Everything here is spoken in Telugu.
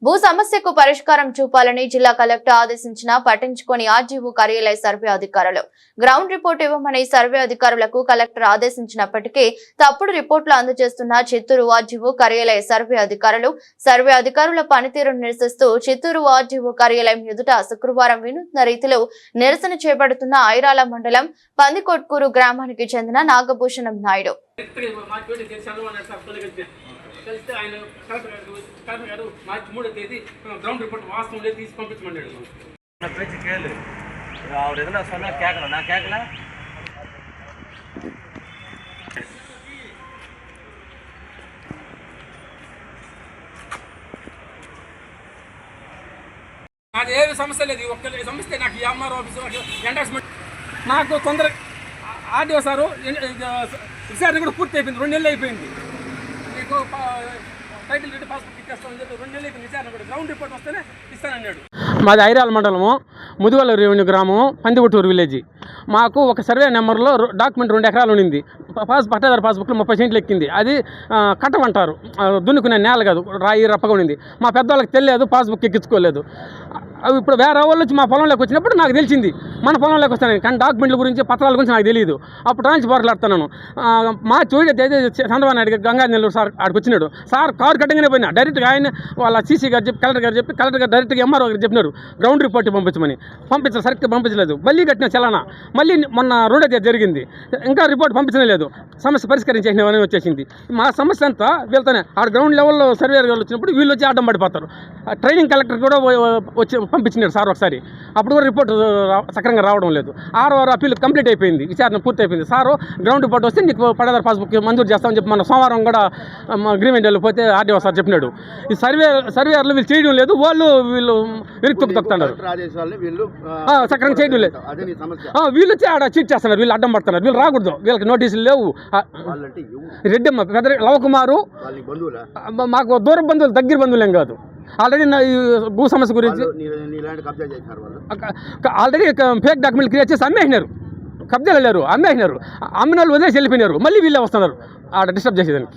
భూ సమస్యకు పరిష్కారం చూపాలని జిల్లా కలెక్టర్ ఆదేశించినా పట్టించుకొని ఆర్జీఓ కార్యాలయ సర్వే అధికారులు గ్రౌండ్ రిపోర్ట్ ఇవ్వమని సర్వే అధికారులకు కలెక్టర్ ఆదేశించినప్పటికీ తప్పుడు రిపోర్టులు అందజేస్తున్న చిత్తూరు ఆర్జీఓ కార్యాలయ సర్వే అధికారుల పనితీరును నిరసిస్తూ చిత్తూరు ఆర్జీఓ కార్యాలయం ఎదుట శుక్రవారం వినూత్న రీతిలో నిరసన చేపడుతున్న ఐరాల మండలం పందికొట్కూరు గ్రామానికి చెందిన నాగభూషణం నాయుడు. కలిస్తే ఆయన కలెక్టర్ గారు మార్చి 3వ తేదీ గ్రౌండ్ రిపోర్ట్ వాస్తవం లేదు తీసి పంపించమన్నాడు. నా పేచి కేలు ఆవిడ ఏదైనా సొన్న కేకల నా కేకల అది ఏమి సమస్య లేదు. ఒక్క సమస్య నాకు ఈ ఎంఆర్ ఆఫీస్ ఎండాక్స్మెంట్ నాకు తొందర ఆర్డీఓ సారు విచారణ కూడా పూర్తి అయిపోయింది. 2 నెలలు అయిపోయింది. టైటిల్ రెడ్డి పాస్బుక్ ఇచ్చేస్తామని చెప్పి 2 నెలలు విచారణ కూడా గ్రౌండ్ రిపోర్ట్ వస్తేనే ఇస్తానన్నాడు. మాది ఐరాల మండలము ముదివల్ల రెవెన్యూ గ్రామము పందికొట్టూరు విలేజ్. మాకు ఒక సర్వే నెంబర్లో డాక్యుమెంట్ 2 ఎకరాలు ఉండింది. పట్టాదారు పాస్బుక్లో 30 సెంట్లు ఎక్కింది. అది కట్టమంటారు, దున్నుకునే నేల కాదు, రాయి రప్పగా ఉండింది. మా పెద్దవాళ్ళకి తెలియదు, పాస్బుక్ ఎక్కించుకోలేదు. అవి ఇప్పుడు వేరే వాళ్ళు వచ్చి మా పొలంలోకి వచ్చినప్పుడు నాకు తెలిసింది మన పొలంలోకి వస్తాను, కానీ డాక్యుమెంట్ల గురించి పత్రాల గురించి నాకు తెలియదు. అప్పుడు ట్రాన్స్ పోరాడుతున్నాను. మా చూడ చంద్రబాబు నాయుడు గంగాధర్ సార్ ఆడికి వచ్చినాడు. సార్ కారు కట్టగానే పోయినా డైరెక్ట్గా ఆయన వాళ్ళ సీసీ గారు చెప్పి కలెక్టర్ గారు డైరెక్ట్గా ఎంఆర్ఓ గారు చెప్పినారు గ్రౌండ్ రిపోర్ట్ పంపించమని. సరిగ్గా పంపించలేదు. మళ్ళీ కట్టిన చలానా మళ్ళీ మొన్న 2వ తేదీ జరిగింది. ఇంకా రిపోర్ట్ పంపించలేదు. సమస్య పరిష్కరించేసినవని వచ్చేసింది. మా సమస్య అంతా వీళ్ళతోనే ఆడ గ్రౌండ్ లెవెల్లో సర్వేర్ గారు వచ్చినప్పుడు వీళ్ళు వచ్చి అడ్డం పడిపోతారు. ట్రైనింగ్ కలెక్టర్ కూడా వచ్చి పంపించినారు సార్ ఒకసారి. అప్పుడు కూడా రిపోర్ట్ సక్రంగా రావడం లేదు. 6వ అప్పీల్ కంప్లీట్ అయిపోయింది, విచారణ పూర్తి అయిపోయింది. సారు గ్రౌండ్ రిపోర్ట్ వస్తే నీకు పట్టాదారు పాస్బుక్ మంజూరు చేస్తామని చెప్పి మన సోమవారం కూడా అగ్రిమెంట్ వెళ్ళిపోతే ఆర్డీఓ సార్ చెప్పినాడు. ఈ సర్వేయర్లు వీళ్ళు చేయడం లేదు, వీళ్ళు వెనక్కి తొక్కుతున్నారు, సక్రంగా చేయడం లేదు. వీళ్ళు వచ్చి ఆడ చీట్ చేస్తున్నారు, వీళ్ళు అడ్డం పడుతున్నారు. వీళ్ళు రాకూడదు, వీళ్ళకి నోటీసులు లేవు. రెడ్డమ్మ పెద్ద లవకుమారు మాకు దూర బంధువులు, దగ్గర బంధువులేం కాదు. ఆల్రెడీ భూ సమస్య గురించి ఆల్రెడీ ఫేక్ డాక్యుమెంట్ క్రియేట్ చేసి అమ్మేసినారు. కబ్జాలు వెళ్ళారు, అమ్మేసినారు. అమ్మిన వాళ్ళు వదిలేసి వెళ్ళిపోయినారు. మళ్ళీ వీళ్ళే వస్తున్నారు ఆడ డిస్టర్బ్ చేసేదానికి.